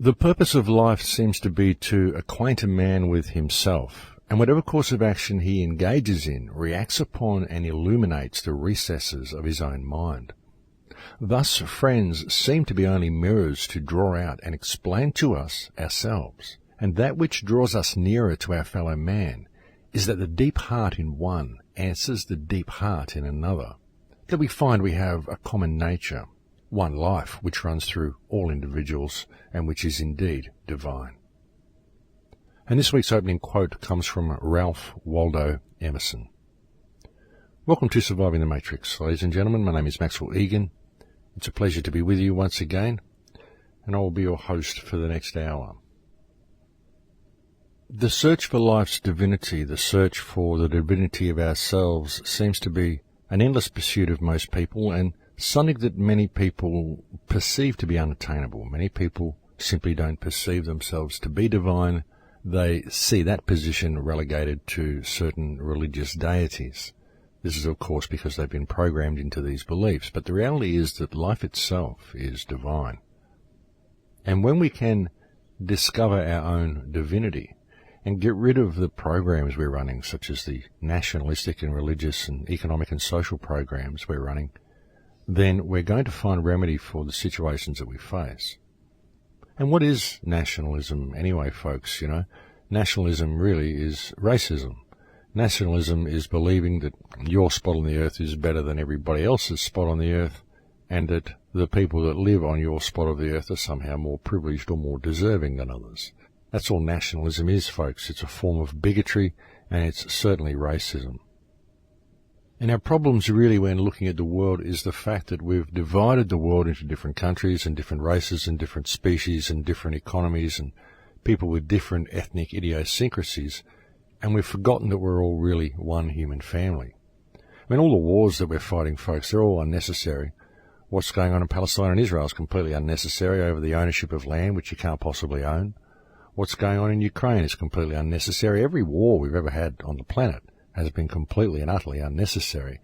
The purpose of life seems to be to acquaint a man with himself, and whatever course of action he engages in reacts upon and illuminates the recesses of his own mind. Thus, friends seem to be only mirrors to draw out and explain to us ourselves, and that which draws us nearer to our fellow man is that the deep heart in one answers the deep heart in another, that we find we have a common nature, one life which runs through all individuals and which is indeed divine. And this week's opening quote comes from Ralph Waldo Emerson. Welcome to Surviving the Matrix, ladies and gentlemen. My name is Maxwell Igan. It's a pleasure to be with you once again, and I will be your host for the next hour. The search for life's divinity, the search for the divinity of ourselves, seems to be an endless pursuit of most people, and something that many people perceive to be unattainable. Many people simply don't perceive themselves to be divine. They see that position relegated to certain religious deities. This is, of course, because they've been programmed into these beliefs. But the reality is that life itself is divine. And when we can discover our own divinity and get rid of the programs we're running, such as the nationalistic and religious and economic and social programs we're running, then we're going to find remedy for the situations that we face. And what is nationalism anyway, folks? You know, nationalism really is racism. Nationalism is believing that your spot on the earth is better than everybody else's spot on the earth, and that the people that live on your spot of the earth are somehow more privileged or more deserving than others. That's all nationalism is, folks. It's a form of bigotry, and it's certainly racism. And our problems really when looking at the world is the fact that we've divided the world into different countries and different races and different species and different economies and people with different ethnic idiosyncrasies, and we've forgotten that we're all really one human family. I mean, all the wars that we're fighting, folks, they're all unnecessary. What's going on in Palestine and Israel is completely unnecessary over the ownership of land which you can't possibly own. What's going on in Ukraine is completely unnecessary. Every war we've ever had on the planet has been completely and utterly unnecessary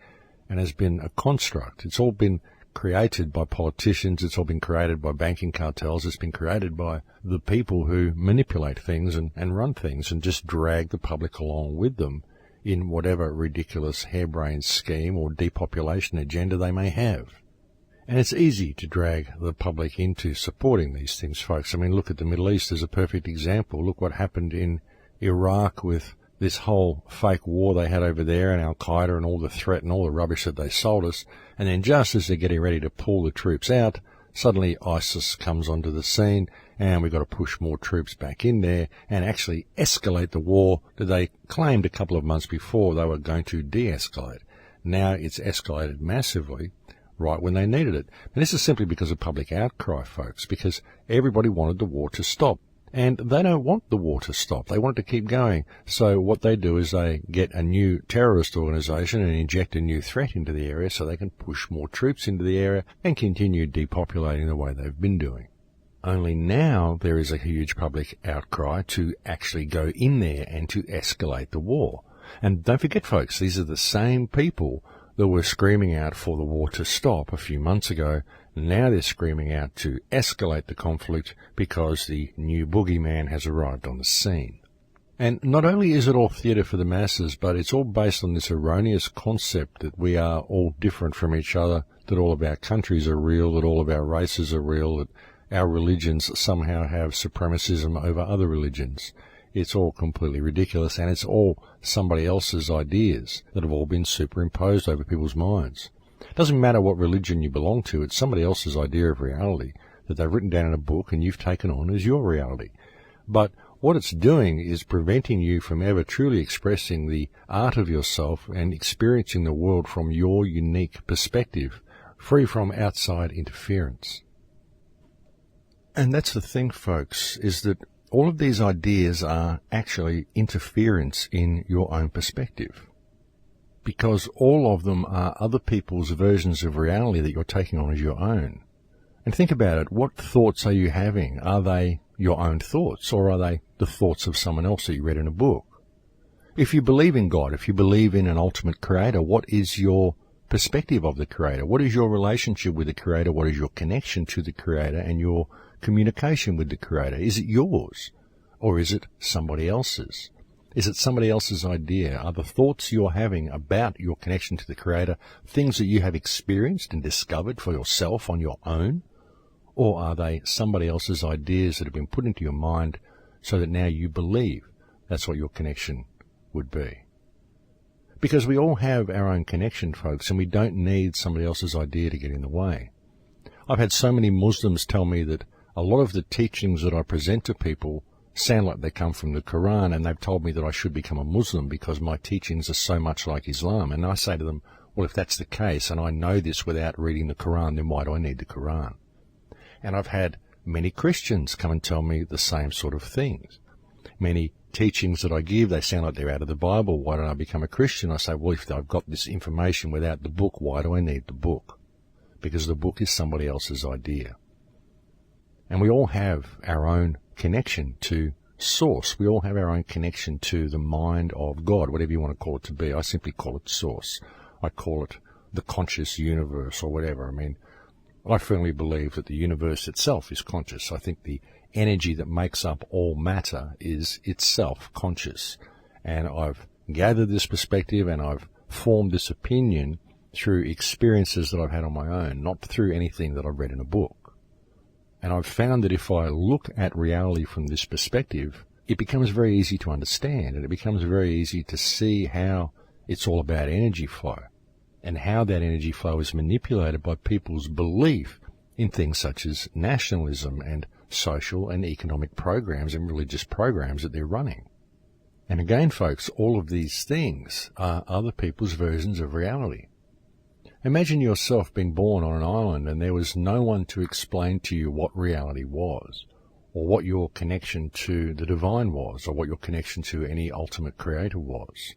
and has been a construct. It's all been created by politicians. It's all been created by banking cartels. It's been created by the people who manipulate things and run things and just drag the public along with them in whatever ridiculous harebrained scheme or depopulation agenda they may have. And it's easy to drag the public into supporting these things, folks. I mean, look at the Middle East as a perfect example. Look what happened in Iraq with this whole fake war they had over there and Al-Qaeda and all the threat and all the rubbish that they sold us. And then just as they're getting ready to pull the troops out, suddenly ISIS comes onto the scene and we've got to push more troops back in there and actually escalate the war that they claimed a couple of months before they were going to de-escalate. Now it's escalated massively right when they needed it. And this is simply because of public outcry, folks, because everybody wanted the war to stop. And they don't want the war to stop. They want it to keep going. So what they do is they get a new terrorist organization and inject a new threat into the area so they can push more troops into the area and continue depopulating the way they've been doing. Only now there is a huge public outcry to actually go in there and to escalate the war. And don't forget, folks, these are the same people that were screaming out for the war to stop a few months ago. Now they're screaming out to escalate the conflict because the new boogeyman has arrived on the scene. And not only is it all theatre for the masses, but it's all based on this erroneous concept that we are all different from each other, that all of our countries are real, that all of our races are real, that our religions somehow have supremacism over other religions. It's all completely ridiculous, and it's all somebody else's ideas that have all been superimposed over people's minds. It doesn't matter what religion you belong to, it's somebody else's idea of reality that they've written down in a book and you've taken on as your reality. But what it's doing is preventing you from ever truly expressing the art of yourself and experiencing the world from your unique perspective, free from outside interference. And that's the thing, folks, is that all of these ideas are actually interference in your own perspective, because all of them are other people's versions of reality that you're taking on as your own. And think about it. What thoughts are you having? Are they your own thoughts, or are they the thoughts of someone else that you read in a book? If you believe in God, if you believe in an ultimate creator, what is your perspective of the creator? What is your relationship with the creator? What is your connection to the creator and your communication with the Creator? Is it yours? Or is it somebody else's? Is it somebody else's idea? Are the thoughts you're having about your connection to the Creator things that you have experienced and discovered for yourself on your own? Or are they somebody else's ideas that have been put into your mind so that now you believe that's what your connection would be? Because we all have our own connection, folks, and we don't need somebody else's idea to get in the way. I've had so many Muslims tell me that a lot of the teachings that I present to people sound like they come from the Quran, and they've told me that I should become a Muslim because my teachings are so much like Islam. And I say to them, well, if that's the case, and I know this without reading the Quran, then why do I need the Quran? And I've had many Christians come and tell me the same sort of things. Many teachings that I give, they sound like they're out of the Bible. Why don't I become a Christian? I say, well, if I've got this information without the book, why do I need the book? Because the book is somebody else's idea. And we all have our own connection to source. We all have our own connection to the mind of God, whatever you want to call it to be. I simply call it source. I call it the conscious universe or whatever. I mean, I firmly believe that the universe itself is conscious. I think the energy that makes up all matter is itself conscious. And I've gathered this perspective and I've formed this opinion through experiences that I've had on my own, not through anything that I've read in a book. And I've found that if I look at reality from this perspective, it becomes very easy to understand, and it becomes very easy to see how it's all about energy flow and how that energy flow is manipulated by people's belief in things such as nationalism and social and economic programs and religious programs that they're running. And again, folks, all of these things are other people's versions of reality. Imagine yourself being born on an island and there was no one to explain to you what reality was, or what your connection to the divine was, or what your connection to any ultimate creator was.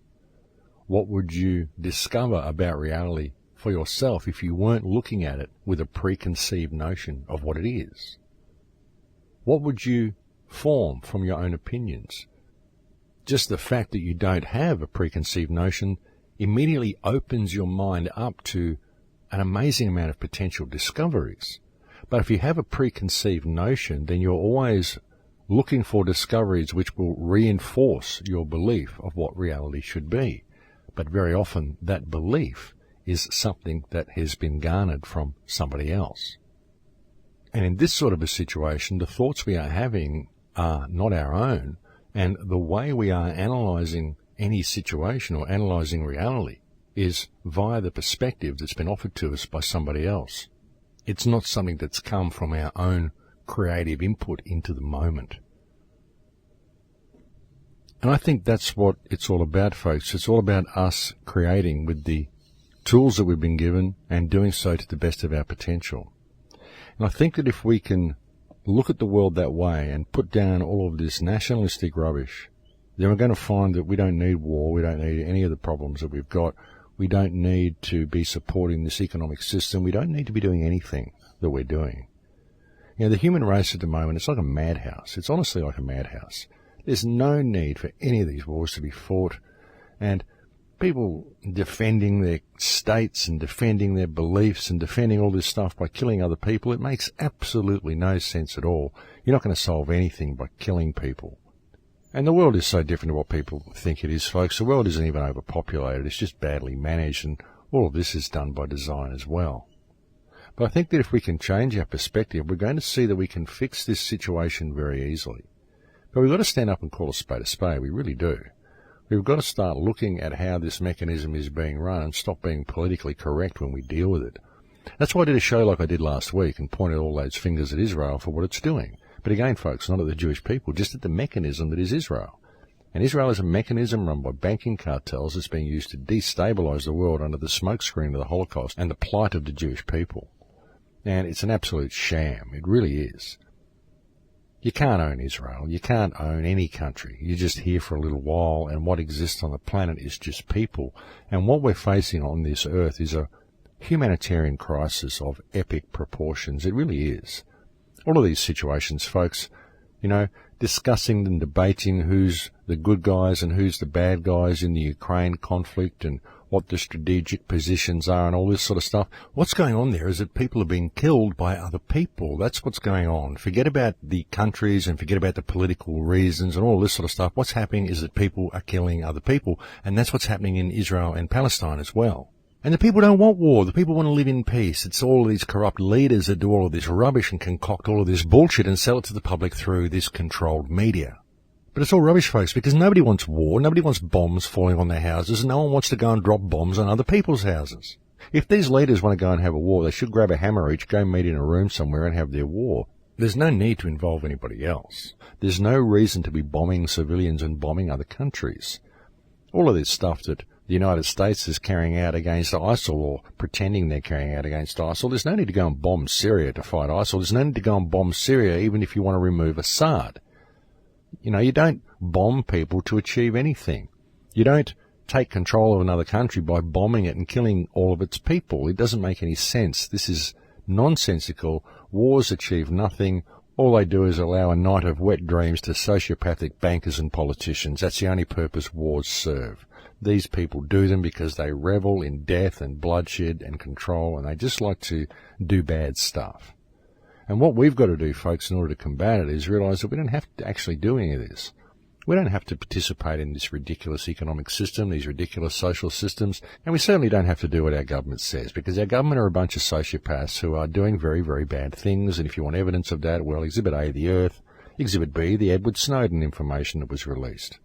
What would you discover about reality for yourself if you weren't looking at it with a preconceived notion of what it is? What would you form from your own opinions? Just the fact that you don't have a preconceived notion immediately opens your mind up to an amazing amount of potential discoveries. But if you have a preconceived notion, then you're always looking for discoveries which will reinforce your belief of what reality should be. But very often that belief is something that has been garnered from somebody else. And in this sort of a situation, the thoughts we are having are not our own, and the way we are analysing any situation or analysing reality is via the perspective that's been offered to us by somebody else. It's not something that's come from our own creative input into the moment. And I think that's what it's all about, folks. It's all about us creating with the tools that we've been given and doing so to the best of our potential. And I think that if we can look at the world that way and put down all of this nationalistic rubbish, then we're going to find that we don't need war, we don't need any of the problems that we've got, we don't need to be supporting this economic system, we don't need to be doing anything that we're doing. You know, the human race at the moment, it's like a madhouse. It's honestly like a madhouse. There's no need for any of these wars to be fought, and people defending their states and defending their beliefs and defending all this stuff by killing other people, it makes absolutely no sense at all. You're not going to solve anything by killing people. And the world is so different to what people think it is, folks. The world isn't even overpopulated. It's just badly managed, and all of this is done by design as well. But I think that if we can change our perspective, we're going to see that we can fix this situation very easily. But we've got to stand up and call a spade, we really do. We've got to start looking at how this mechanism is being run and stop being politically correct when we deal with it. That's why I did a show like I did last week and pointed all those fingers at Israel for what it's doing. But again, folks, not at the Jewish people, just at the mechanism that is Israel. And Israel is a mechanism run by banking cartels that's being used to destabilize the world under the smokescreen of the Holocaust and the plight of the Jewish people. And it's an absolute sham. It really is. You can't own Israel. You can't own any country. You're just here for a little while, and what exists on the planet is just people. And what we're facing on this earth is a humanitarian crisis of epic proportions. It really is. All of these situations, folks, you know, discussing and debating who's the good guys and who's the bad guys in the Ukraine conflict and what the strategic positions are and all this sort of stuff. What's going on there is that people are being killed by other people. That's what's going on. Forget about the countries and forget about the political reasons and all this sort of stuff. What's happening is that people are killing other people, and that's what's happening in Israel and Palestine as well. And the people don't want war. The people want to live in peace. It's all of these corrupt leaders that do all of this rubbish and concoct all of this bullshit and sell it to the public through this controlled media. But it's all rubbish, folks, because nobody wants war. Nobody wants bombs falling on their houses, and no one wants to go and drop bombs on other people's houses. If these leaders want to go and have a war, they should grab a hammer each, go meet in a room somewhere and have their war. There's no need to involve anybody else. There's no reason to be bombing civilians and bombing other countries. All of this stuff that the United States is carrying out against ISIL or pretending they're carrying out against ISIL, there's no need to go and bomb Syria to fight ISIL. There's no need to go and bomb Syria even if you want to remove Assad. You know, you don't bomb people to achieve anything. You don't take control of another country by bombing it and killing all of its people. It doesn't make any sense. This is nonsensical. Wars achieve nothing. All they do is allow a night of wet dreams to sociopathic bankers and politicians. That's the only purpose wars serve. These people do them because they revel in death and bloodshed and control, and they just like to do bad stuff. And what we've got to do, folks, in order to combat it is realise that we don't have to actually do any of this. We don't have to participate in this ridiculous economic system, these ridiculous social systems, and we certainly don't have to do what our government says, because our government are a bunch of sociopaths who are doing very, very bad things, and if you want evidence of that, well, Exhibit A, the Earth, Exhibit B, the Edward Snowden information that was released.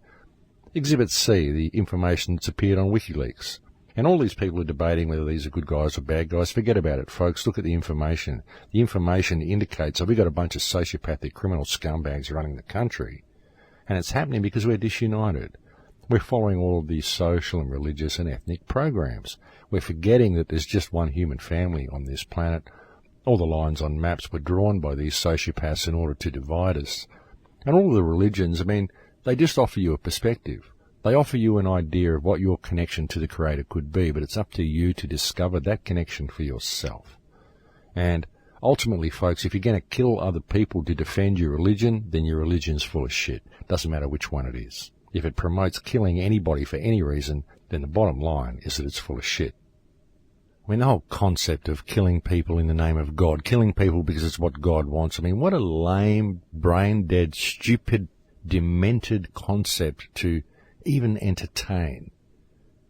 Exhibit C, the information that's appeared on WikiLeaks. And all these people are debating whether these are good guys or bad guys. Forget about it, folks. Look at the information. The information indicates that we've got a bunch of sociopathic criminal scumbags running the country. And it's happening because we're disunited. We're following all of these social and religious and ethnic programs. We're forgetting that there's just one human family on this planet. All the lines on maps were drawn by these sociopaths in order to divide us. And all of the religions, I mean, they just offer you a perspective. They offer you an idea of what your connection to the Creator could be, but it's up to you to discover that connection for yourself. And ultimately, folks, if you're going to kill other people to defend your religion, then your religion's full of shit. Doesn't matter which one it is. If it promotes killing anybody for any reason, then the bottom line is that it's full of shit. I mean, the whole concept of killing people in the name of God, killing people because it's what God wants, I mean, what a lame, brain-dead, stupid, demented concept to even entertain.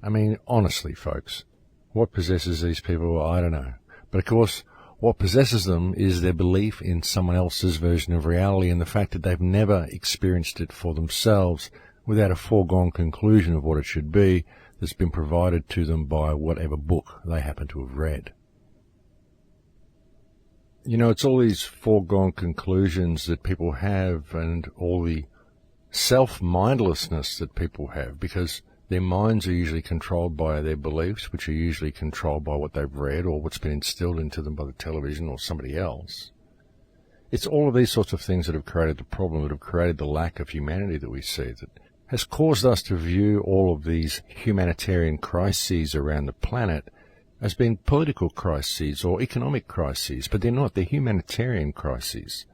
I mean, honestly, folks, what possesses these people? Well, I don't know. But of course, what possesses them is their belief in someone else's version of reality and the fact that they've never experienced it for themselves without a foregone conclusion of what it should be that's been provided to them by whatever book they happen to have read. You know, it's all these foregone conclusions that people have and all the self-mindlessness that people have, because their minds are usually controlled by their beliefs, which are usually controlled by what they've read or what's been instilled into them by the television or somebody else. It's all of these sorts of things that have created the problem, that have created the lack of humanity that we see, that has caused us to view all of these humanitarian crises around the planet as being political crises or economic crises, but they're not. They're humanitarian crises.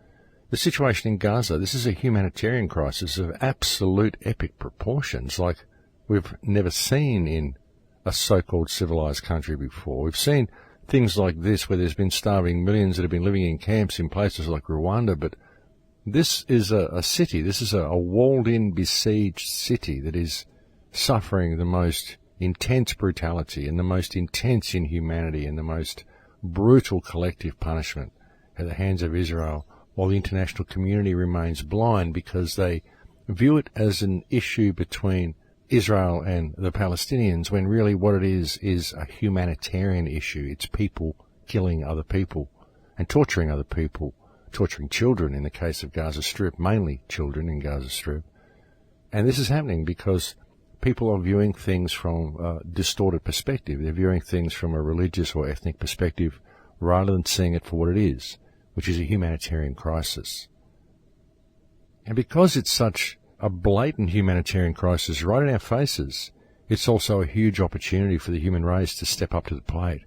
The situation in Gaza, this is a humanitarian crisis of absolute epic proportions, like we've never seen in a so-called civilized country before. We've seen things like this where there's been starving millions that have been living in camps in places like Rwanda, but this is a city, this is a walled-in, besieged city that is suffering the most intense brutality and the most intense inhumanity and the most brutal collective punishment at the hands of Israel, while the international community remains blind because they view it as an issue between Israel and the Palestinians, when really what it is a humanitarian issue. It's people killing other people and torturing other people, torturing children in the case of Gaza Strip, mainly children in Gaza Strip. And this is happening because people are viewing things from a distorted perspective. They're viewing things from a religious or ethnic perspective rather than seeing it for what it is, which is a humanitarian crisis. And because it's such a blatant humanitarian crisis right in our faces, it's also a huge opportunity for the human race to step up to the plate.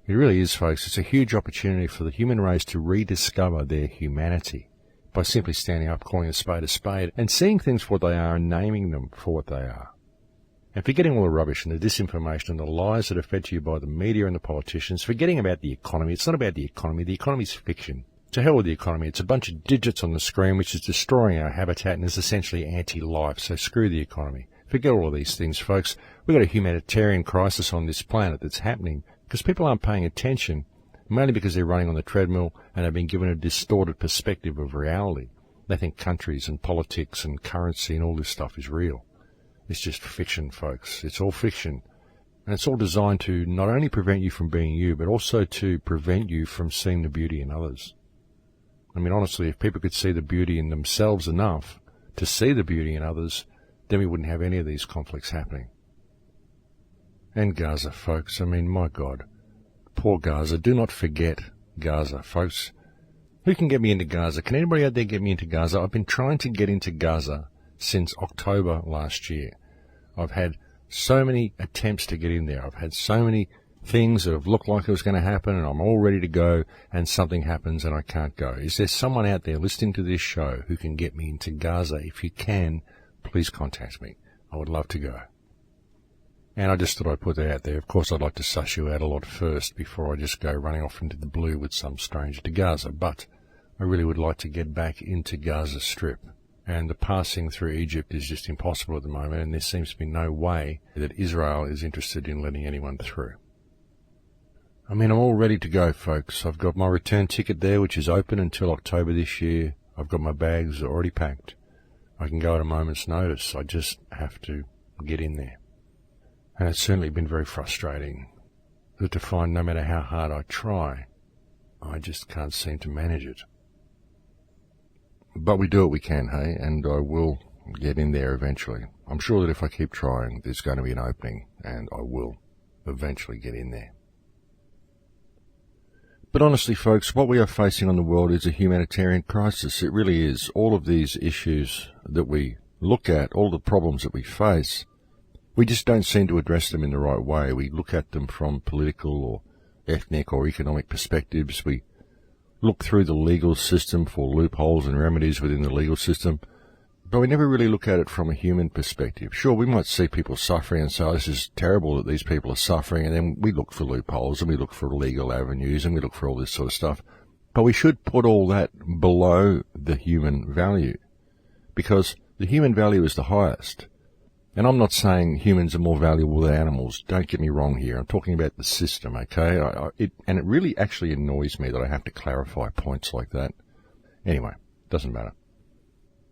It really is, folks. It's a huge opportunity for the human race to rediscover their humanity by simply standing up, calling a spade, and seeing things for what they are and naming them for what they are. And forgetting all the rubbish and the disinformation and the lies that are fed to you by the media and the politicians, forgetting about the economy. It's not about the economy. The economy's fiction. To hell with the economy. It's a bunch of digits on the screen which is destroying our habitat and is essentially anti-life. So screw the economy. Forget all of these things, folks. We've got a humanitarian crisis on this planet that's happening because people aren't paying attention, mainly because they're running on the treadmill and have been given a distorted perspective of reality. They think countries and politics and currency and all this stuff is real. It's just fiction, folks. It's all fiction. And it's all designed to not only prevent you from being you, but also to prevent you from seeing the beauty in others. I mean, honestly, if people could see the beauty in themselves enough to see the beauty in others, then we wouldn't have any of these conflicts happening. And Gaza, folks. I mean, my God. Poor Gaza. Do not forget Gaza, folks. Who can get me into Gaza? Can anybody out there get me into Gaza? I've been trying to get into Gaza since October last year. I've had so many attempts to get in there. I've had so many things that have looked like it was going to happen, and I'm all ready to go, and something happens and I can't go. Is there someone out there listening to this show who can get me into Gaza? If you can, please contact me. I would love to go. And I just thought I'd put that out there. Of course, I'd like to suss you out a lot first before I just go running off into the blue with some stranger to Gaza. But I really would like to get back into Gaza Strip. And the passing through Egypt is just impossible at the moment, and there seems to be no way that Israel is interested in letting anyone through. I mean, I'm all ready to go, folks. I've got my return ticket there, which is open until October this year. I've got my bags already packed. I can go at a moment's notice. I just have to get in there. And it's certainly been very frustrating to find no matter how hard I try, I just can't seem to manage it. But we do what we can, hey, and I will get in there eventually. I'm sure that if I keep trying, there's going to be an opening, and I will eventually get in there. But honestly, folks, what we are facing on the world is a humanitarian crisis. It really is. All of these issues that we look at, all the problems that we face, we just don't seem to address them in the right way. We look at them from political or ethnic or economic perspectives. We look through the legal system for loopholes and remedies within the legal system, but we never really look at it from a human perspective. Sure, we might see people suffering and say, oh, this is terrible that these people are suffering, and then we look for loopholes and we look for legal avenues and we look for all this sort of stuff. But we should put all that below the human value, because the human value is the highest. And I'm not saying humans are more valuable than animals. Don't get me wrong here. I'm talking about the system, okay? And it really actually annoys me that I have to clarify points like that. Anyway, doesn't matter.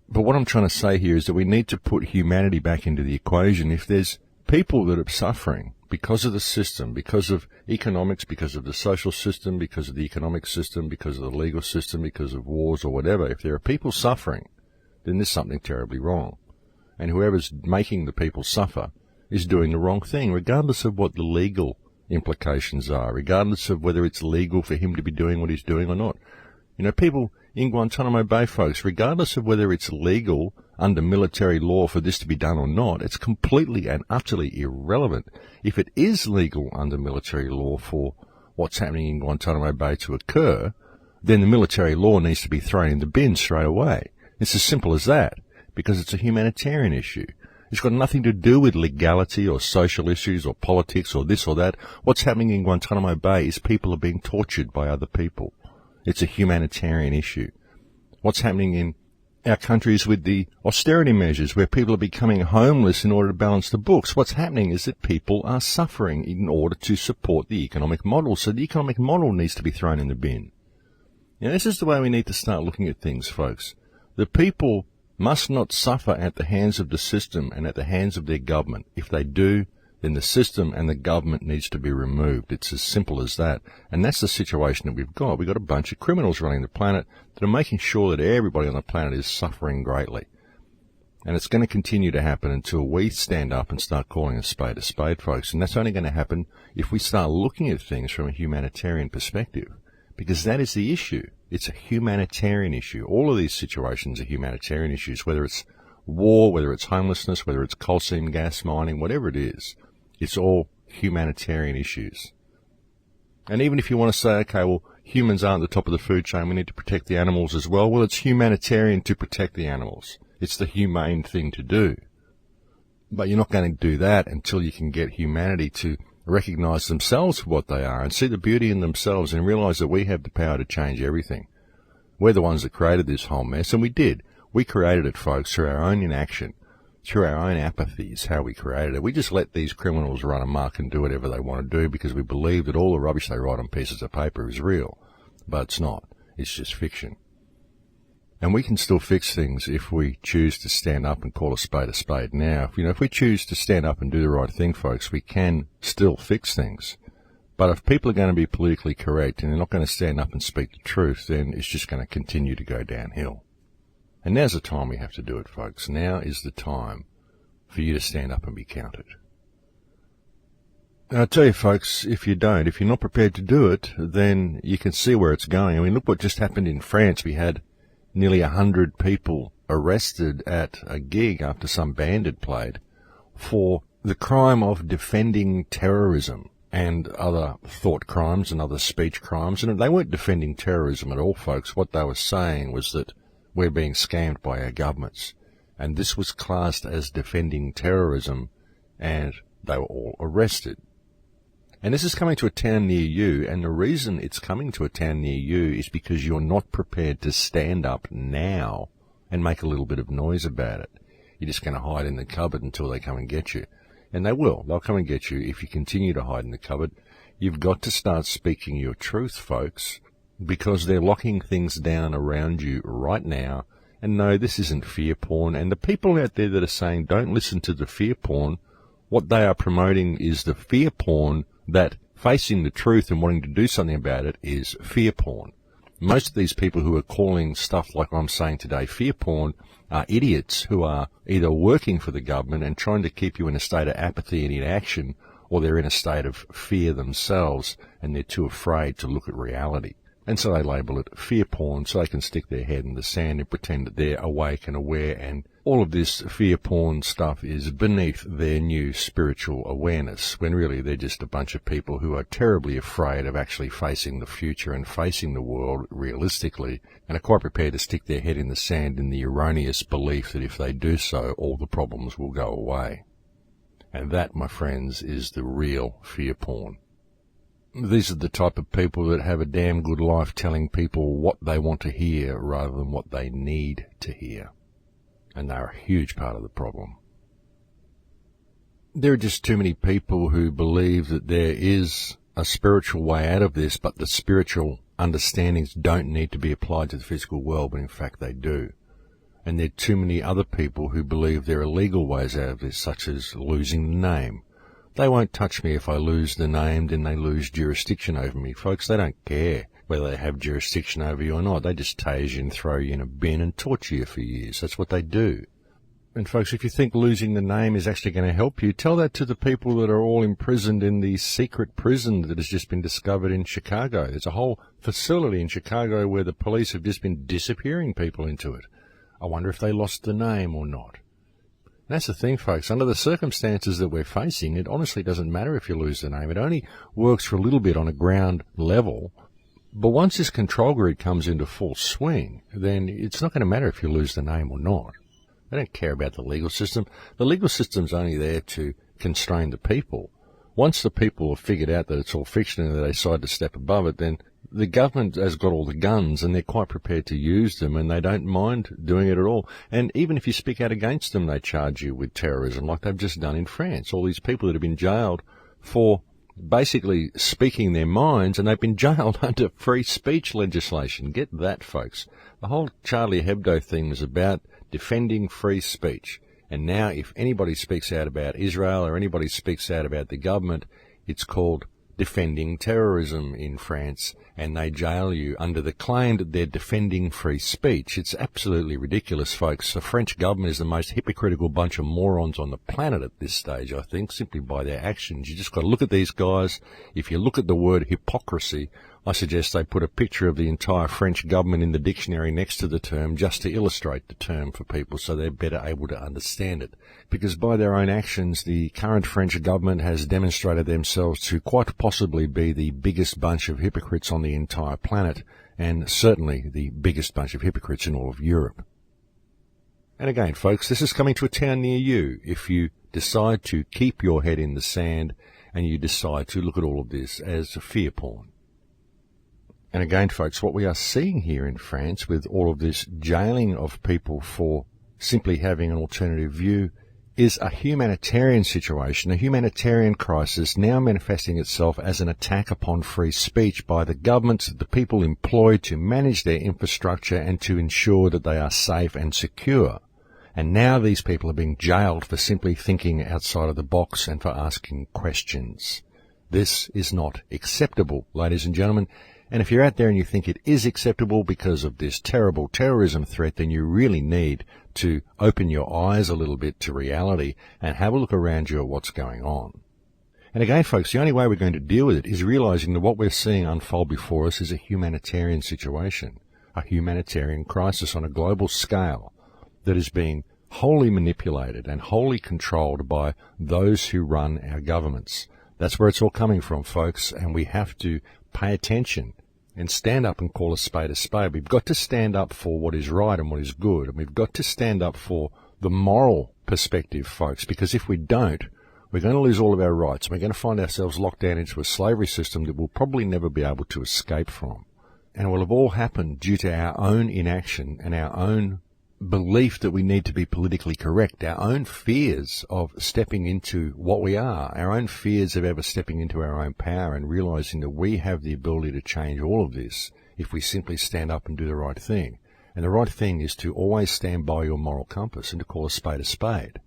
But what I'm trying to say here is that we need to put humanity back into the equation. If there's people that are suffering because of the system, because of economics, because of the social system, because of the economic system, because of the legal system, because of wars or whatever, if there are people suffering, then there's something terribly wrong. And whoever's making the people suffer is doing the wrong thing, regardless of what the legal implications are, regardless of whether it's legal for him to be doing what he's doing or not. You know, people in Guantanamo Bay, folks, regardless of whether it's legal under military law for this to be done or not, it's completely and utterly irrelevant. If it is legal under military law for what's happening in Guantanamo Bay to occur, then the military law needs to be thrown in the bin straight away. It's as simple as that. Because it's a humanitarian issue. It's got nothing to do with legality or social issues or politics or this or that. What's happening in Guantanamo Bay is people are being tortured by other people. It's a humanitarian issue. What's happening in our countries with the austerity measures where people are becoming homeless in order to balance the books, what's happening is that people are suffering in order to support the economic model. So the economic model needs to be thrown in the bin. Now, this is the way we need to start looking at things, folks. The people must not suffer at the hands of the system and at the hands of their government. If they do, then the system and the government needs to be removed. It's as simple as that. And that's the situation that we've got. We've got a bunch of criminals running the planet that are making sure that everybody on the planet is suffering greatly. And it's going to continue to happen until we stand up and start calling a spade, folks. And that's only going to happen if we start looking at things from a humanitarian perspective. Because that is the issue. It's a humanitarian issue. All of these situations are humanitarian issues, whether it's war, whether it's homelessness, whether it's coal seam gas mining, whatever it is. It's all humanitarian issues. And even if you want to say, okay, well, humans aren't the top of the food chain, we need to protect the animals as well. Well, it's humanitarian to protect the animals. It's the humane thing to do. But you're not going to do that until you can get humanity to recognize themselves for what they are and see the beauty in themselves and realize that we have the power to change everything. We're the ones that created this whole mess, and we did. We created it, folks, through our own inaction, through our own apathy is how we created it. We just let these criminals run amok and do whatever they want to do because we believe that all the rubbish they write on pieces of paper is real. But it's not. It's just fiction. And we can still fix things if we choose to stand up and call a spade a spade. Now, if we choose to stand up and do the right thing, folks, we can still fix things. But if people are going to be politically correct and they're not going to stand up and speak the truth, then it's just going to continue to go downhill. And now's the time we have to do it, folks. Now is the time for you to stand up and be counted. And I tell you, folks, if you're not prepared to do it, then you can see where it's going. I mean, look what just happened in France. We had nearly 100 people arrested at a gig after some band had played for the crime of defending terrorism and other thought crimes and other speech crimes. And they weren't defending terrorism at all, folks. What they were saying was that we're being scammed by our governments. And this was classed as defending terrorism, and they were all arrested. And this is coming to a town near you, and the reason it's coming to a town near you is because you're not prepared to stand up now and make a little bit of noise about it. You're just going to hide in the cupboard until they come and get you. And they will. They'll come and get you if you continue to hide in the cupboard. You've got to start speaking your truth, folks, because they're locking things down around you right now. And no, this isn't fear porn. And the people out there that are saying don't listen to the fear porn, what they are promoting is the fear porn that facing the truth and wanting to do something about it is fear porn. Most of these people who are calling stuff like I'm saying today fear porn are idiots who are either working for the government and trying to keep you in a state of apathy and inaction, or they're in a state of fear themselves and they're too afraid to look at reality. And so they label it fear porn so they can stick their head in the sand and pretend that they're awake and aware, and all of this fear porn stuff is beneath their new spiritual awareness, when really they're just a bunch of people who are terribly afraid of actually facing the future and facing the world realistically, and are quite prepared to stick their head in the sand in the erroneous belief that if they do so, all the problems will go away. And that, my friends, is the real fear porn. These are the type of people that have a damn good life telling people what they want to hear rather than what they need to hear. And they're a huge part of the problem. There are just too many people who believe that there is a spiritual way out of this, but the spiritual understandings don't need to be applied to the physical world, but in fact they do. And there are too many other people who believe there are legal ways out of this, such as losing the name. They won't touch me if I lose the name, then they lose jurisdiction over me. Folks, they don't care whether they have jurisdiction over you or not. They just tase you and throw you in a bin and torture you for years. That's what they do. And folks, if you think losing the name is actually going to help you, tell that to the people that are all imprisoned in the secret prison that has just been discovered in Chicago. There's a whole facility in Chicago where the police have just been disappearing people into it. I wonder if they lost the name or not. That's the thing, folks. Under the circumstances that we're facing, it honestly doesn't matter if you lose the name. It only works for a little bit on a ground level. But once this control grid comes into full swing, then it's not going to matter if you lose the name or not. They don't care about the legal system. The legal system's only there to constrain the people. Once the people have figured out that it's all fiction and they decide to step above it, then the government has got all the guns and they're quite prepared to use them, and they don't mind doing it at all. And even if you speak out against them, they charge you with terrorism like they've just done in France. All these people that have been jailed for basically speaking their minds, and they've been jailed under free speech legislation. Get that, folks. The whole Charlie Hebdo thing was about defending free speech. And now if anybody speaks out about Israel or anybody speaks out about the government, it's called defending terrorism in France, and they jail you under the claim that they're defending free speech. It's absolutely ridiculous, folks. The French government is the most hypocritical bunch of morons on the planet at this stage, I think, simply by their actions. You just got to look at these guys. If you look at the word hypocrisy, I suggest they put a picture of the entire French government in the dictionary next to the term just to illustrate the term for people so they're better able to understand it. Because by their own actions, the current French government has demonstrated themselves to quite possibly be the biggest bunch of hypocrites on the entire planet, and certainly the biggest bunch of hypocrites in all of Europe. And again, folks, this is coming to a town near you if you decide to keep your head in the sand and you decide to look at all of this as fear porn. And again, folks, what we are seeing here in France with all of this jailing of people for simply having an alternative view is a humanitarian situation, a humanitarian crisis now manifesting itself as an attack upon free speech by the governments of the people employed to manage their infrastructure and to ensure that they are safe and secure. And now these people are being jailed for simply thinking outside of the box and for asking questions. This is not acceptable, ladies and gentlemen. And if you're out there and you think it is acceptable because of this terrible terrorism threat, then you really need to open your eyes a little bit to reality and have a look around you at what's going on. And again, folks, the only way we're going to deal with it is realizing that what we're seeing unfold before us is a humanitarian situation, a humanitarian crisis on a global scale that is being wholly manipulated and wholly controlled by those who run our governments. That's where it's all coming from, folks, and we have to pay attention and stand up and call a spade a spade. We've got to stand up for what is right and what is good, and we've got to stand up for the moral perspective, folks, because if we don't, we're going to lose all of our rights. We're going to find ourselves locked down into a slavery system that we'll probably never be able to escape from. And it will have all happened due to our own inaction and our own belief that we need to be politically correct, our own fears of stepping into what we are, our own fears of ever stepping into our own power and realizing that we have the ability to change all of this if we simply stand up and do the right thing. And the right thing is to always stand by your moral compass and to call a spade a spade.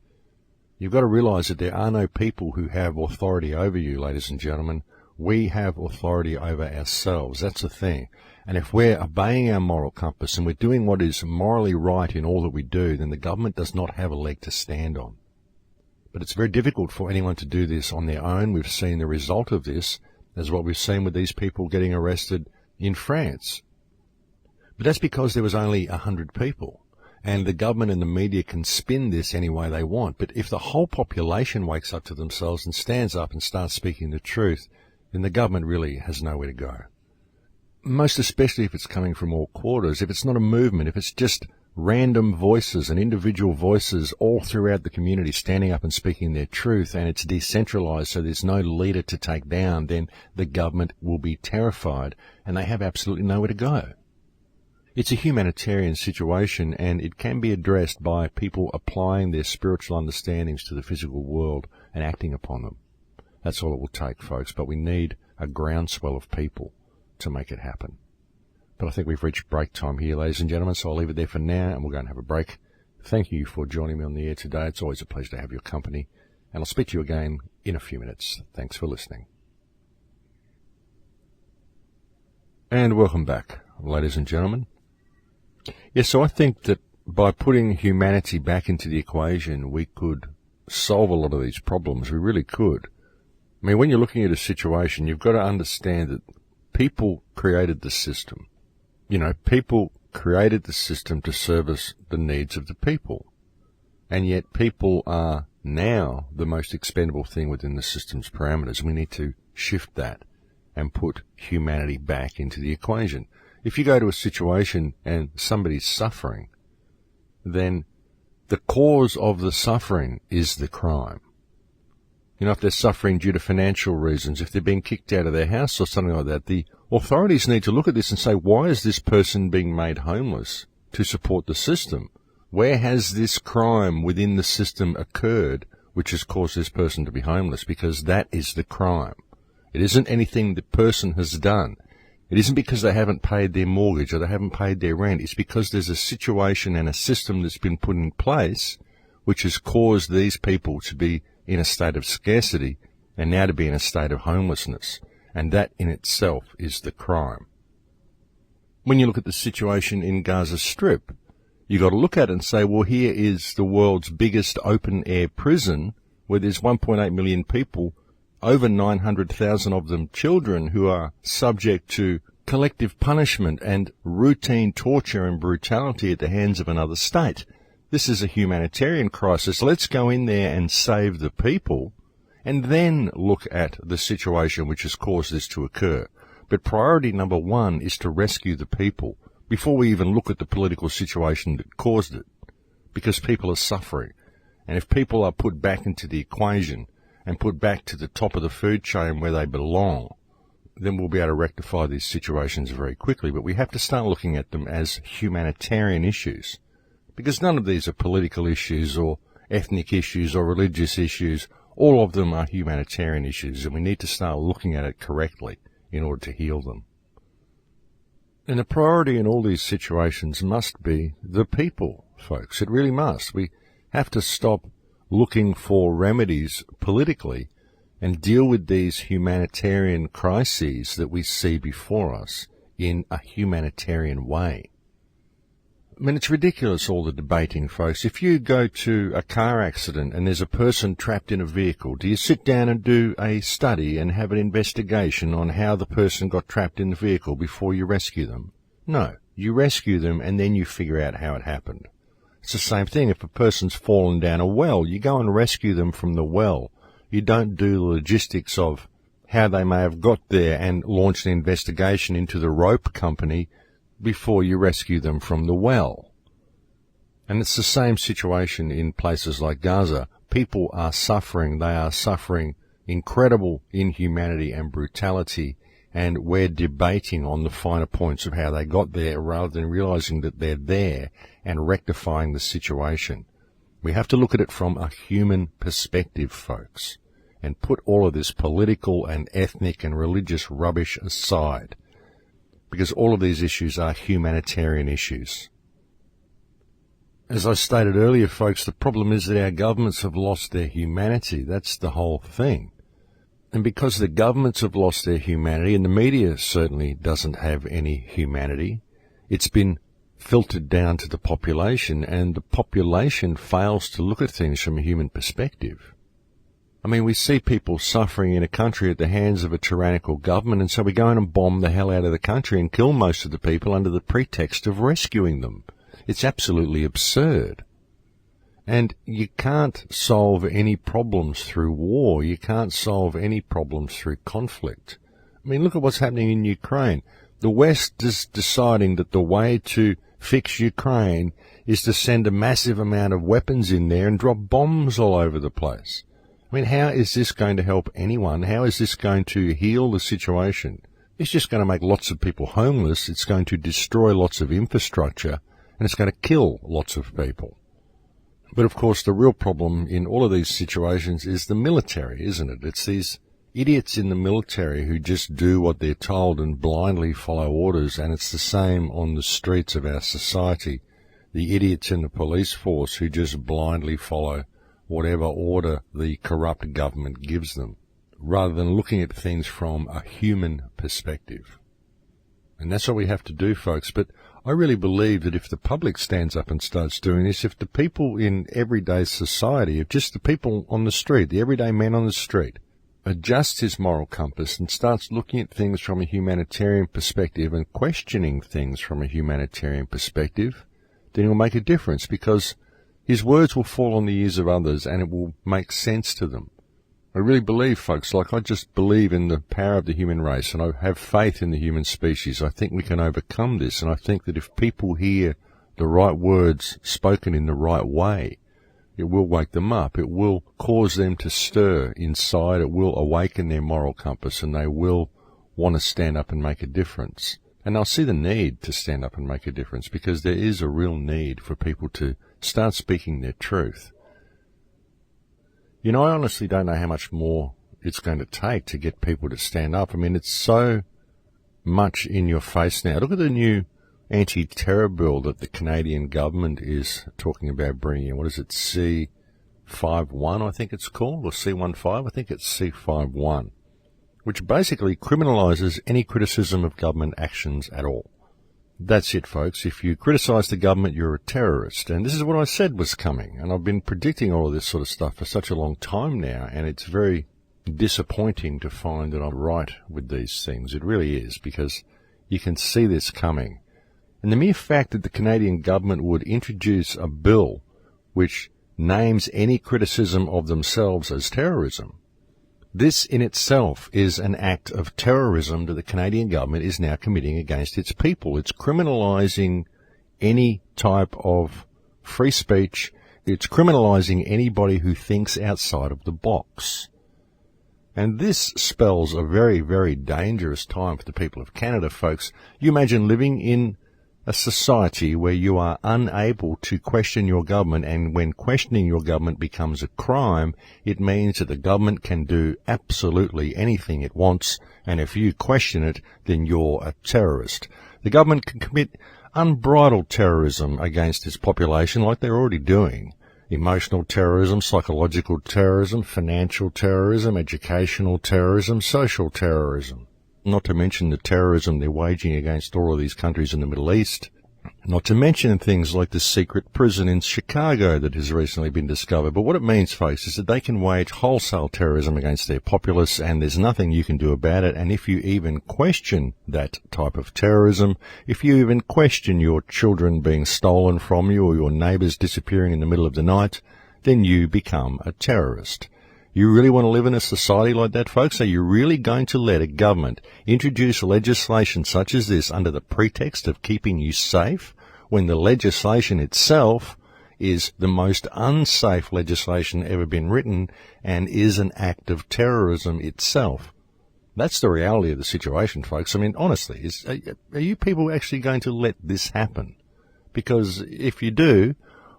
You've got to realize that there are no people who have authority over you, ladies and gentlemen. We have authority over ourselves. That's the thing. And if we're obeying our moral compass and we're doing what is morally right in all that we do, then the government does not have a leg to stand on. But it's very difficult for anyone to do this on their own. We've seen the result of this as what we've seen with these people getting arrested in France. But that's because there was only 100 people. And the government and the media can spin this any way they want. But if the whole population wakes up to themselves and stands up and starts speaking the truth, then the government really has nowhere to go. Most especially if it's coming from all quarters, if it's not a movement, if it's just random voices and individual voices all throughout the community standing up and speaking their truth, and it's decentralized so there's no leader to take down, then the government will be terrified and they have absolutely nowhere to go. It's a humanitarian situation, and it can be addressed by people applying their spiritual understandings to the physical world and acting upon them. That's all it will take, folks, but we need a groundswell of people to make it happen. But I think we've reached break time here, ladies and gentlemen, so I'll leave it there for now, and we'll go and have a break. Thank you for joining me on the air today. It's always a pleasure to have your company, and I'll speak to you again in a few minutes. Thanks for listening. And welcome back, ladies and gentlemen. Yes, so I think that by putting humanity back into the equation, we could solve a lot of these problems. We really could. I mean, when you're looking at a situation, you've got to understand that people created the system. You know, people created the system to service the needs of the people. And yet people are now the most expendable thing within the system's parameters. We need to shift that and put humanity back into the equation. If you go to a situation and somebody's suffering, then the cause of the suffering is the crime. You know, if they're suffering due to financial reasons, if they're being kicked out of their house or something like that, the authorities need to look at this and say, why is this person being made homeless to support the system? Where has this crime within the system occurred which has caused this person to be homeless? Because that is the crime. It isn't anything the person has done. It isn't because they haven't paid their mortgage or they haven't paid their rent. It's because there's a situation and a system that's been put in place which has caused these people to be in a state of scarcity and now to be in a state of homelessness. And that in itself is the crime. When you look at the situation in Gaza Strip, you've got to look at it and say, well, here is the world's biggest open-air prison where there's 1.8 million people, over 900,000 of them children, who are subject to collective punishment and routine torture and brutality at the hands of another state. This is a humanitarian crisis. Let's go in there and save the people and then look at the situation which has caused this to occur. But priority number one is to rescue the people before we even look at the political situation that caused it, because people are suffering. And if people are put back into the equation and put back to the top of the food chain where they belong, then we'll be able to rectify these situations very quickly. But we have to start looking at them as humanitarian issues, because none of these are political issues or ethnic issues or religious issues. All of them are humanitarian issues, and we need to start looking at it correctly in order to heal them. And the priority in all these situations must be the people, folks. It really must. We have to stop looking for remedies politically and deal with these humanitarian crises that we see before us in a humanitarian way. I mean, it's ridiculous, all the debating, folks. If you go to a car accident and there's a person trapped in a vehicle, do you sit down and do a study and have an investigation on how the person got trapped in the vehicle before you rescue them? No. You rescue them and then you figure out how it happened. It's the same thing. If a person's fallen down a well, you go and rescue them from the well. You don't do the logistics of how they may have got there and launch an investigation into the rope company before you rescue them from the well. And it's the same situation in places like Gaza. People are suffering. They are suffering incredible inhumanity and brutality, and we're debating on the finer points of how they got there rather than realizing that they're there and rectifying the situation. We have to look at it from a human perspective, folks, and put all of this political and ethnic and religious rubbish aside, because all of these issues are humanitarian issues. As I stated earlier, folks, the problem is that our governments have lost their humanity. That's the whole thing. And because the governments have lost their humanity, and the media certainly doesn't have any humanity, it's been filtered down to the population, and the population fails to look at things from a human perspective. I mean, we see people suffering in a country at the hands of a tyrannical government, and so we go in and bomb the hell out of the country and kill most of the people under the pretext of rescuing them. It's absolutely absurd. And you can't solve any problems through war. You can't solve any problems through conflict. I mean, look at what's happening in Ukraine. The West is deciding that the way to fix Ukraine is to send a massive amount of weapons in there and drop bombs all over the place. I mean, how is this going to help anyone? How is this going to heal the situation? It's just going to make lots of people homeless. It's going to destroy lots of infrastructure, and it's going to kill lots of people. But of course, the real problem in all of these situations is the military, isn't it? It's these idiots in the military who just do what they're told and blindly follow orders, and it's the same on the streets of our society. The idiots in the police force who just blindly follow whatever order the corrupt government gives them, rather than looking at things from a human perspective. And that's what we have to do, folks. But I really believe that if the public stands up and starts doing this, if the people in everyday society, if just the people on the street, the everyday man on the street, adjusts his moral compass and starts looking at things from a humanitarian perspective and questioning things from a humanitarian perspective, then he'll make a difference, because his words will fall on the ears of others and it will make sense to them. I really believe, folks, I just believe in the power of the human race, and I have faith in the human species. I think we can overcome this, and I think that if people hear the right words spoken in the right way, it will wake them up. It will cause them to stir inside. It will awaken their moral compass, and they will want to stand up and make a difference. And they'll see the need to stand up and make a difference, because there is a real need for people to start speaking their truth. You know, I honestly don't know how much more it's going to take to get people to stand up. I mean, it's so much in your face now. Look at the new anti-terror bill that the Canadian government is talking about bringing in. What is it, C51, I think it's called, or C15? I think it's C51, which basically criminalises any criticism of government actions at all. That's it, folks. If you criticise the government, you're a terrorist. And this is what I said was coming. And I've been predicting all of this sort of stuff for such a long time now. And it's very disappointing to find that I'm right with these things. It really is, because you can see this coming. And the mere fact that the Canadian government would introduce a bill which names any criticism of themselves as terrorism, this in itself is an act of terrorism that the Canadian government is now committing against its people. It's criminalising any type of free speech It's criminalising anybody who thinks outside of the box. And this spells a very, very dangerous time for the people of Canada, folks. You imagine living in a society where you are unable to question your government, and when questioning your government becomes a crime, it means that the government can do absolutely anything it wants, and if you question it, then you're a terrorist. The government can commit unbridled terrorism against its population like they're already doing. Emotional terrorism, psychological terrorism, financial terrorism, educational terrorism, social terrorism. Not to mention the terrorism they're waging against all of these countries in the Middle East. Not to mention things like the secret prison in Chicago that has recently been discovered. But what it means, folks, is that they can wage wholesale terrorism against their populace, and there's nothing you can do about it. And if you even question that type of terrorism, if you even question your children being stolen from you or your neighbours disappearing in the middle of the night, then you become a terrorist. You really want to live in a society like that, folks? Are you really going to let a government introduce legislation such as this under the pretext of keeping you safe, when the legislation itself is the most unsafe legislation ever been written and is an act of terrorism itself? That's the reality of the situation, folks. I mean, honestly, are you people actually going to let this happen? Because if you do,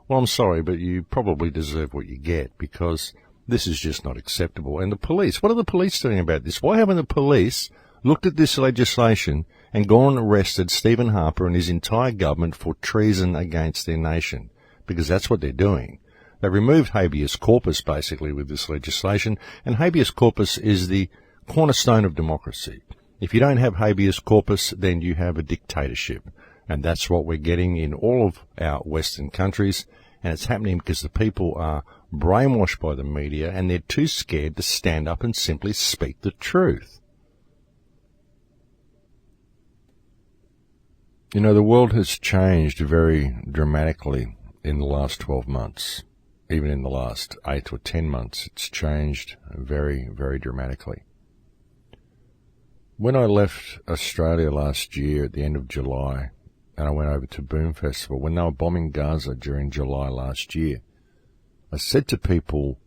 well, I'm sorry, but you probably deserve what you get, because this is just not acceptable. And the police, what are the police doing about this? Why haven't the police looked at this legislation and gone and arrested Stephen Harper and his entire government for treason against their nation? Because that's what they're doing. They've removed habeas corpus, basically, with this legislation, and habeas corpus is the cornerstone of democracy. If you don't have habeas corpus, then you have a dictatorship. And that's what we're getting in all of our Western countries. And it's happening because the people are brainwashed by the media and they're too scared to stand up and simply speak the truth. You know, the world has changed very dramatically in the last 12 months. Even in the last 8 or 10 months, it's changed very, very dramatically. When I left Australia last year at the end of July, and I went over to Boom Festival, when they were bombing Gaza during July last year, I said to people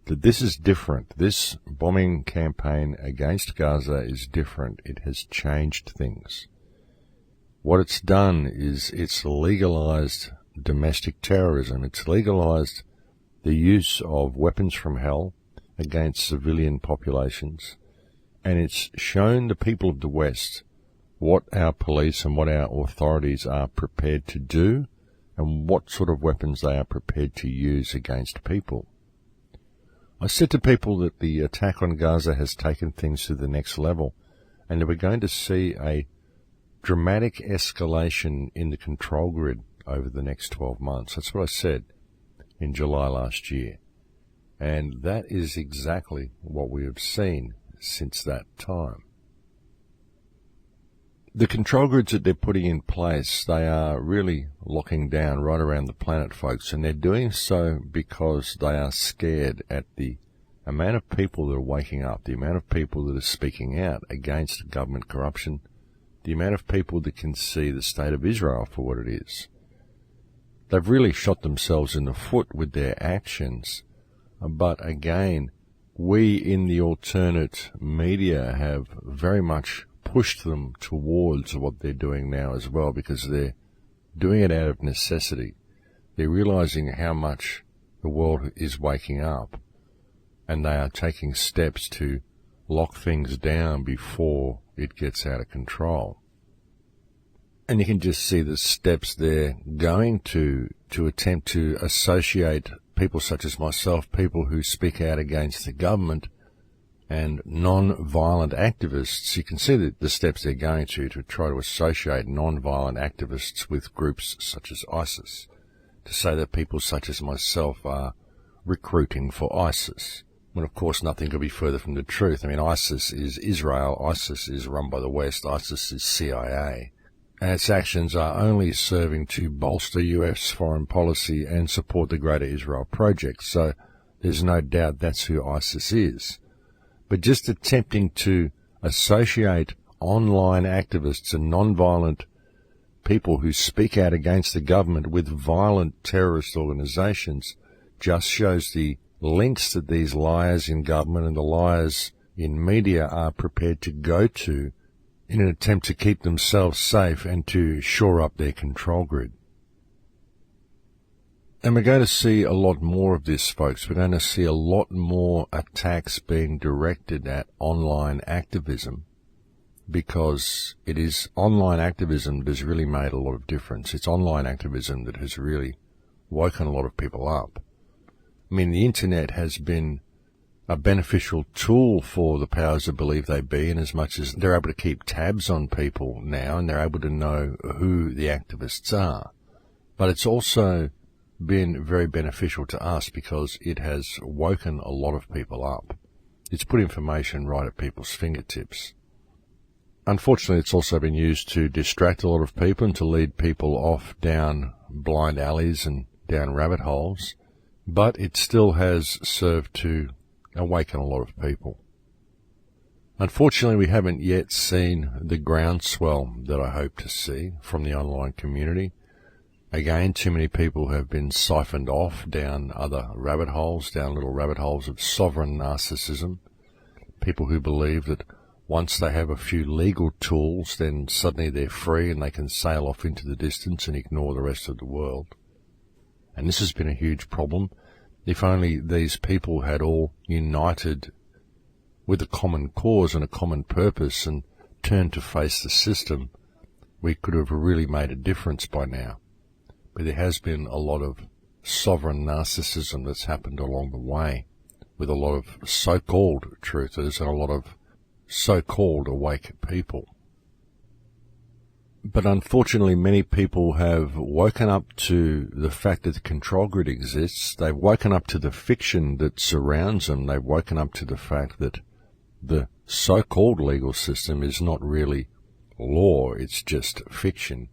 that this is different. This bombing campaign against Gaza is different. It has changed things. What it's done is it's legalized domestic terrorism. It's legalized the use of weapons from hell against civilian populations. And it's shown the people of the West what our police and what our authorities are prepared to do and what sort of weapons they are prepared to use against people. I said to people that the attack on Gaza has taken things to the next level and that we're going to see a dramatic escalation in the control grid over the next 12 months. That's what I said in July last year. And that is exactly what we have seen since that time. The control grids that they're putting in place, they are really locking down right around the planet, folks, and they're doing so because they are scared at the amount of people that are waking up, the amount of people that are speaking out against government corruption, the amount of people that can see the state of Israel for what it is. They've really shot themselves in the foot with their actions, but again, we in the alternate media have very much pushed them towards what they're doing now as well, because they're doing it out of necessity. They're realizing how much the world is waking up, and they are taking steps to lock things down before it gets out of control. And you can just see the steps they're going to attempt to associate people such as myself, people who speak out against the government, and non-violent activists. You can see the steps they're going to try to associate non-violent activists with groups such as ISIS, to say that people such as myself are recruiting for ISIS, when of course nothing could be further from the truth. I mean, ISIS is Israel, ISIS is run by the West, ISIS is CIA, and its actions are only serving to bolster US foreign policy and support the Greater Israel Project. So there's no doubt that's who ISIS is. But just attempting to associate online activists and non-violent people who speak out against the government with violent terrorist organizations just shows the lengths that these liars in government and the liars in media are prepared to go to in an attempt to keep themselves safe and to shore up their control grid. And we're going to see a lot more of this, folks. We're going to see a lot more attacks being directed at online activism, because it is online activism that has really made a lot of difference. It's online activism that has really woken a lot of people up. I mean, the internet has been a beneficial tool for the powers that believe they be, in as much as they're able to keep tabs on people now and they're able to know who the activists are. But it's also been very beneficial to us because it has woken a lot of people up. It's put information right at people's fingertips. Unfortunately, it's also been used to distract a lot of people and to lead people off down blind alleys and down rabbit holes, but it still has served to awaken a lot of people. Unfortunately, we haven't yet seen the groundswell that I hope to see from the online community. Again, too many people have been siphoned off down other rabbit holes, down little rabbit holes of sovereign narcissism. People who believe that once they have a few legal tools, then suddenly they're free and they can sail off into the distance and ignore the rest of the world. And this has been a huge problem. If only these people had all united with a common cause and a common purpose and turned to face the system, we could have really made a difference by now. But there has been a lot of sovereign narcissism that's happened along the way, with a lot of so-called truthers and a lot of so-called awake people. But unfortunately, many people have woken up to the fact that the control grid exists. They've woken up to the fiction that surrounds them. They've woken up to the fact that the so-called legal system is not really law, it's just fiction.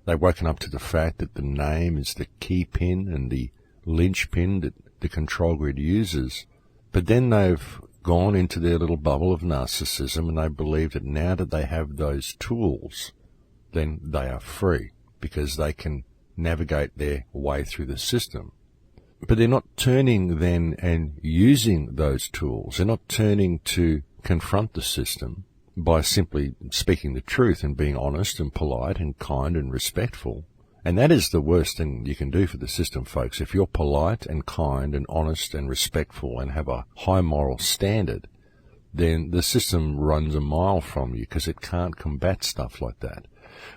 They've woken up to the fact that the name is the key pin and the linchpin that the control grid uses. But then they've gone into their little bubble of narcissism and they believe that now that they have those tools, then they are free because they can navigate their way through the system. But they're not turning then and using those tools. They're not turning to confront the system by simply speaking the truth and being honest and polite and kind and respectful. And that is the worst thing you can do for the system, folks. If you're polite and kind and honest and respectful and have a high moral standard, then the system runs a mile from you because it can't combat stuff like that.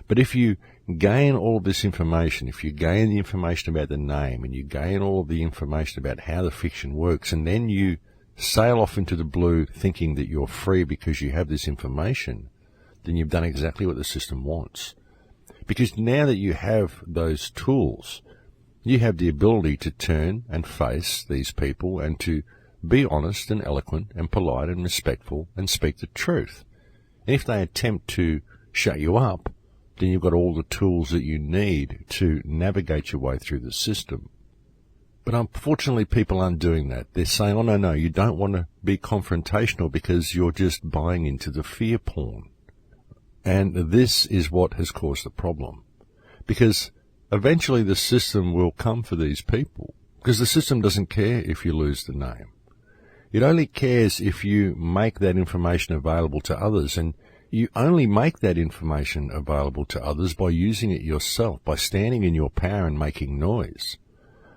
But if you gain all of this information, if you gain the information about the name and you gain all of the information about how the fiction works, and then you sail off into the blue thinking that you're free because you have this information, then you've done exactly what the system wants. Because now that you have those tools, you have the ability to turn and face these people and to be honest and eloquent and polite and respectful and speak the truth. And if they attempt to shut you up, then you've got all the tools that you need to navigate your way through the system. But unfortunately, people aren't doing that. They're saying, oh, no, you don't want to be confrontational because you're just buying into the fear porn. And this is what has caused the problem. Because eventually the system will come for these people. Because the system doesn't care if you lose the name. It only cares if you make that information available to others. And you only make that information available to others by using it yourself, by standing in your power and making noise.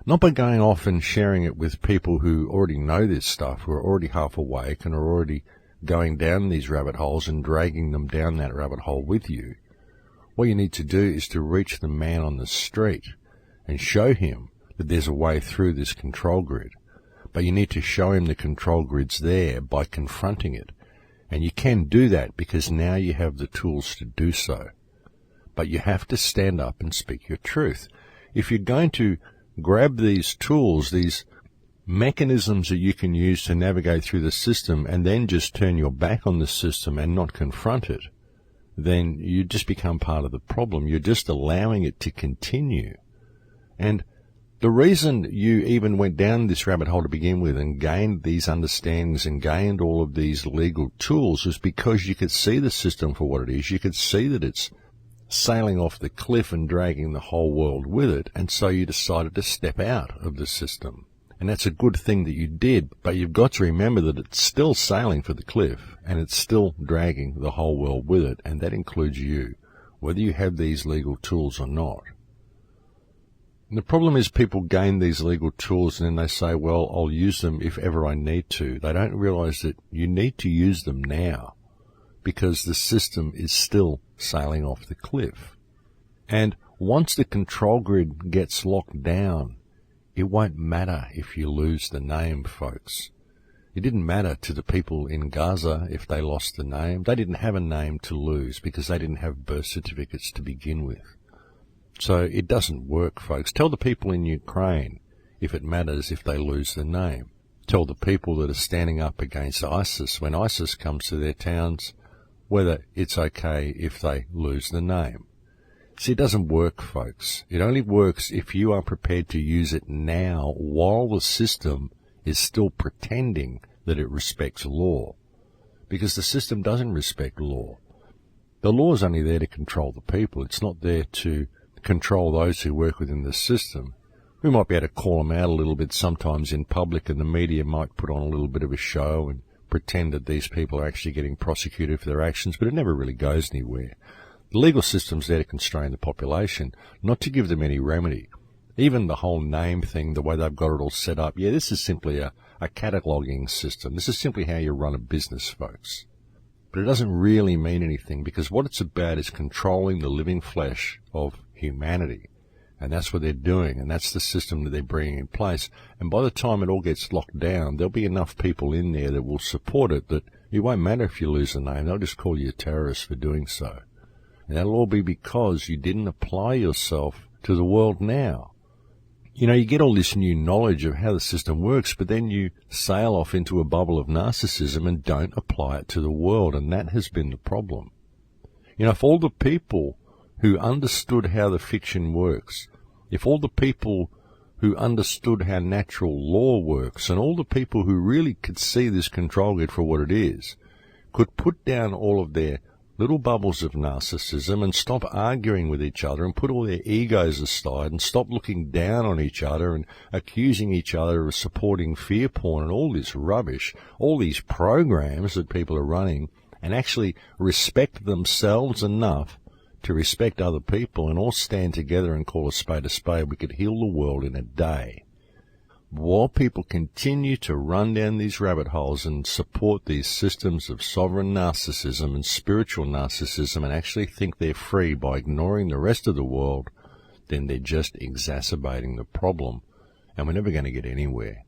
Not by going off and sharing it with people who already know this stuff, who are already half awake and are already going down these rabbit holes and dragging them down that rabbit hole with you. What you need to do is to reach the man on the street and show him that there's a way through this control grid. But you need to show him the control grid's there by confronting it. And you can do that because now you have the tools to do so. But you have to stand up and speak your truth. If you're going to grab these tools, these mechanisms that you can use to navigate through the system, and then just turn your back on the system and not confront it, then you just become part of the problem. You're just allowing it to continue. And the reason you even went down this rabbit hole to begin with and gained these understandings and gained all of these legal tools was because you could see the system for what it is. You could see that it's sailing off the cliff and dragging the whole world with it, and so you decided to step out of the system. And that's a good thing that you did, but you've got to remember that it's still sailing for the cliff, and it's still dragging the whole world with it, and that includes you, whether you have these legal tools or not. And the problem is people gain these legal tools and then they say, well, I'll use them if ever I need to. They don't realize that you need to use them now because the system is still sailing off the cliff. And once the control grid gets locked down, it won't matter if you lose the name, folks. It didn't matter to the people in Gaza if they lost the name. They didn't have a name to lose because they didn't have birth certificates to begin with. So it doesn't work, folks. Tell the people in Ukraine if it matters if they lose the name. Tell the people that are standing up against ISIS when ISIS comes to their towns whether it's okay if they lose the name. See, it doesn't work, folks. It only works if you are prepared to use it now while the system is still pretending that it respects law. Because the system doesn't respect law. The law is only there to control the people. It's not there to control those who work within the system. We might be able to call them out a little bit sometimes in public, and the media might put on a little bit of a show and pretend that these people are actually getting prosecuted for their actions, but it never really goes anywhere. The legal system's there to constrain the population, not to give them any remedy. Even the whole name thing, the way they've got it all set up, yeah, this is simply a cataloguing system. This is simply how you run a business, folks. But it doesn't really mean anything, because what it's about is controlling the living flesh of humanity. And that's what they're doing, and that's the system that they're bringing in place. And by the time it all gets locked down, there'll be enough people in there that will support it that it won't matter if you lose the name. They'll just call you a terrorist for doing so. And that'll all be because you didn't apply yourself to the world now. You know, you get all this new knowledge of how the system works, but then you sail off into a bubble of narcissism and don't apply it to the world, and that has been the problem. You know, if all the people who understood how the fiction works, if all the people who understood how natural law works, and all the people who really could see this control grid for what it is, could put down all of their little bubbles of narcissism and stop arguing with each other and put all their egos aside and stop looking down on each other and accusing each other of supporting fear porn and all this rubbish, all these programs that people are running, and actually respect themselves enough to respect other people and all stand together and call a spade, we could heal the world in a day. While people continue to run down these rabbit holes and support these systems of sovereign narcissism and spiritual narcissism and actually think they're free by ignoring the rest of the world, then they're just exacerbating the problem, and we're never going to get anywhere.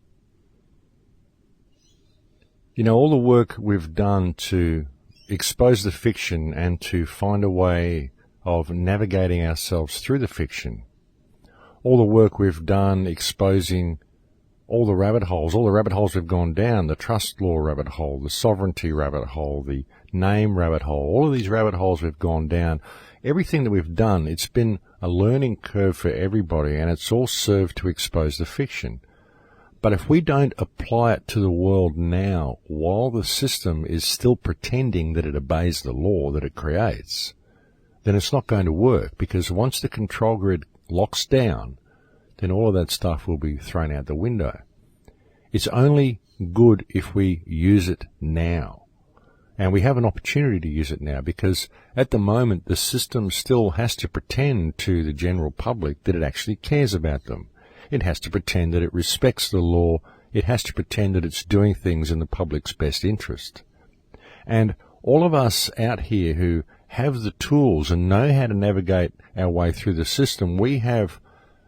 You know, all the work we've done to expose the fiction and to find a way of navigating ourselves through the fiction, all the work we've done exposing all the rabbit holes we've gone down, the trust law rabbit hole, the sovereignty rabbit hole, the name rabbit hole, all of these rabbit holes we've gone down, everything that we've done, it's been a learning curve for everybody, and it's all served to expose the fiction. But if we don't apply it to the world now, while the system is still pretending that it obeys the law that it creates, then it's not going to work, because once the control grid locks down, then all of that stuff will be thrown out the window. It's only good if we use it now. And we have an opportunity to use it now, because at the moment the system still has to pretend to the general public that it actually cares about them. It has to pretend that it respects the law. It has to pretend that it's doing things in the public's best interest. And all of us out here who have the tools and know how to navigate our way through the system, we have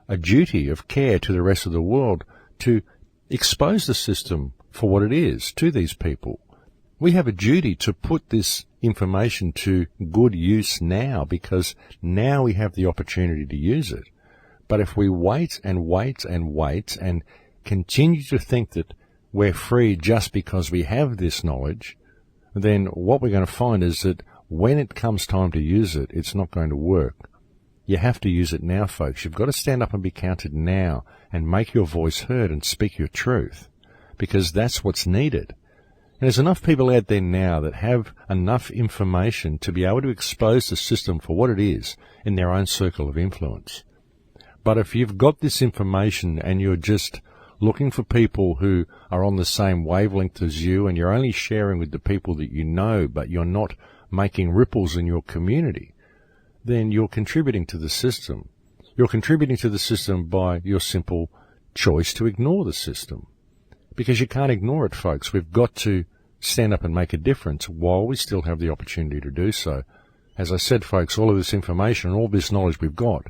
a duty of care to the rest of the world to expose the system for what it is to these people. We have a duty to put this information to good use now, because now we have the opportunity to use it. But if we wait and wait and wait and continue to think that we're free just because we have this knowledge, then what we're going to find is that when it comes time to use it, it's not going to work. You have to use it now, folks. You've got to stand up and be counted now and make your voice heard and speak your truth, because that's what's needed. there's enough people out there now that have enough information to be able to expose the system for what it is in their own circle of influence. But if you've got this information and you're just looking for people who are on the same wavelength as you, and you're only sharing with the people that you know, but you're not making ripples in your community, then you're contributing to the system. You're contributing to the system by your simple choice to ignore the system. Because you can't ignore it, folks. We've got to stand up and make a difference while we still have the opportunity to do so. As I said, folks, all of this information and all this knowledge we've got,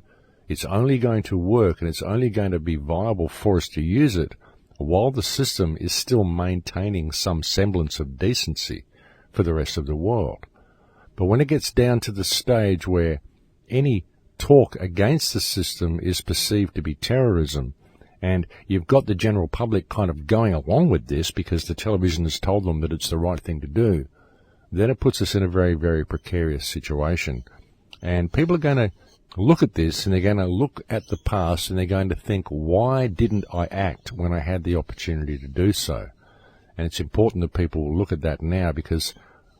it's only going to work and it's only going to be viable for us to use it while the system is still maintaining some semblance of decency for the rest of the world. But when it gets down to the stage where any talk against the system is perceived to be terrorism, and you've got the general public kind of going along with this because the television has told them that it's the right thing to do, then it puts us in a very, very precarious situation. And people are going to look at this and they're going to look at the past and they're going to think, why didn't I act when I had the opportunity to do so? And it's important that people look at that now, because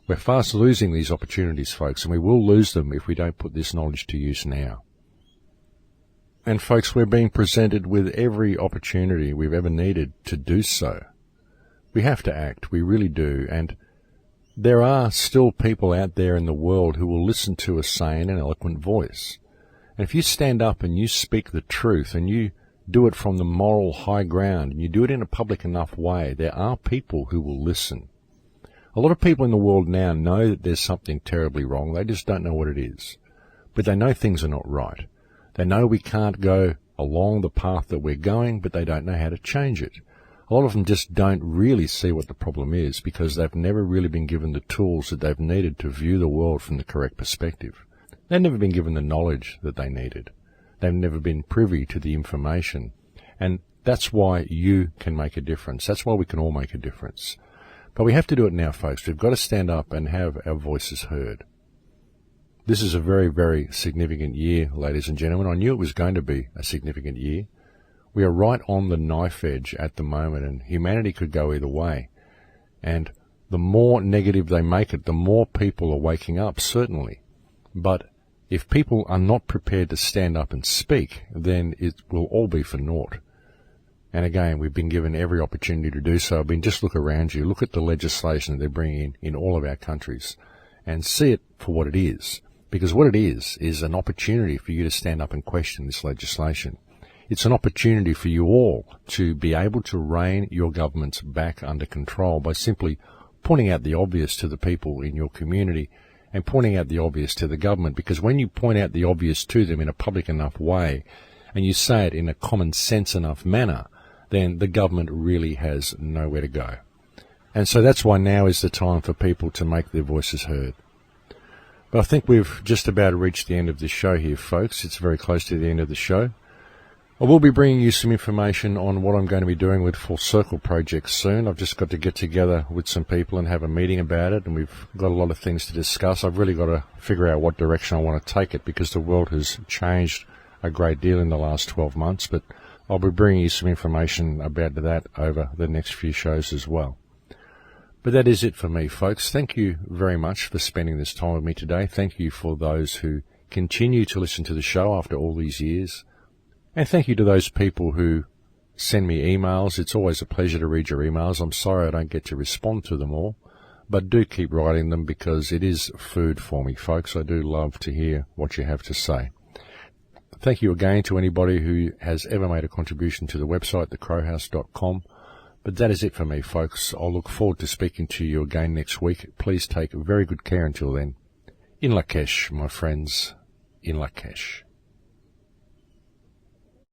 we're fast losing these opportunities, folks, and we will lose them if we don't put this knowledge to use now. And folks, we're being presented with every opportunity we've ever needed to do so. We have to act, we really do, and there are still people out there in the world who will listen to a sane and eloquent voice. And if you stand up and you speak the truth and you do it from the moral high ground and you do it in a public enough way, there are people who will listen. A lot of people in the world now know that there's something terribly wrong. They just don't know what it is. But they know things are not right. They know we can't go along the path that we're going, but they don't know how to change it. A lot of them just don't really see what the problem is because they've never really been given the tools that they've needed to view the world from the correct perspective. They've never been given the knowledge that they needed. They've never been privy to the information. And that's why you can make a difference. That's why we can all make a difference. But we have to do it now, folks. We've got to stand up and have our voices heard. This is a very, very significant year, ladies and gentlemen. I knew it was going to be a significant year. We are right on the knife edge at the moment, and humanity could go either way. And the more negative they make it, the more people are waking up, certainly. But if people are not prepared to stand up and speak, then it will all be for naught. And again, we've been given every opportunity to do so. Just look around you. Look at the legislation that they're bringing in all of our countries and see it for what it is. Because what it is an opportunity for you to stand up and question this legislation. It's an opportunity for you all to be able to rein your governments back under control by simply pointing out the obvious to the people in your community and pointing out the obvious to the government. Because when you point out the obvious to them in a public enough way and you say it in a common sense enough manner, then the government really has nowhere to go. And so that's why now is the time for people to make their voices heard. But I think we've just about reached the end of this show here, folks. It's very close to the end of the show. I will be bringing you some information on what I'm going to be doing with Full Circle Project soon. I've just got to get together with some people and have a meeting about it, and we've got a lot of things to discuss. I've really got to figure out what direction I want to take it because the world has changed a great deal in the last 12 months, but I'll be bringing you some information about that over the next few shows as well. But that is it for me, folks. Thank you very much for spending this time with me today. Thank you for those who continue to listen to the show after all these years. And thank you to those people who send me emails. It's always a pleasure to read your emails. I'm sorry I don't get to respond to them all, but do keep writing them because it is food for me, folks. I do love to hear what you have to say. Thank you again to anybody who has ever made a contribution to the website, thecrowhouse.com. But that is it for me, folks. I'll look forward to speaking to you again next week. Please take very good care until then. In Lakesh, my friends. In Lakesh.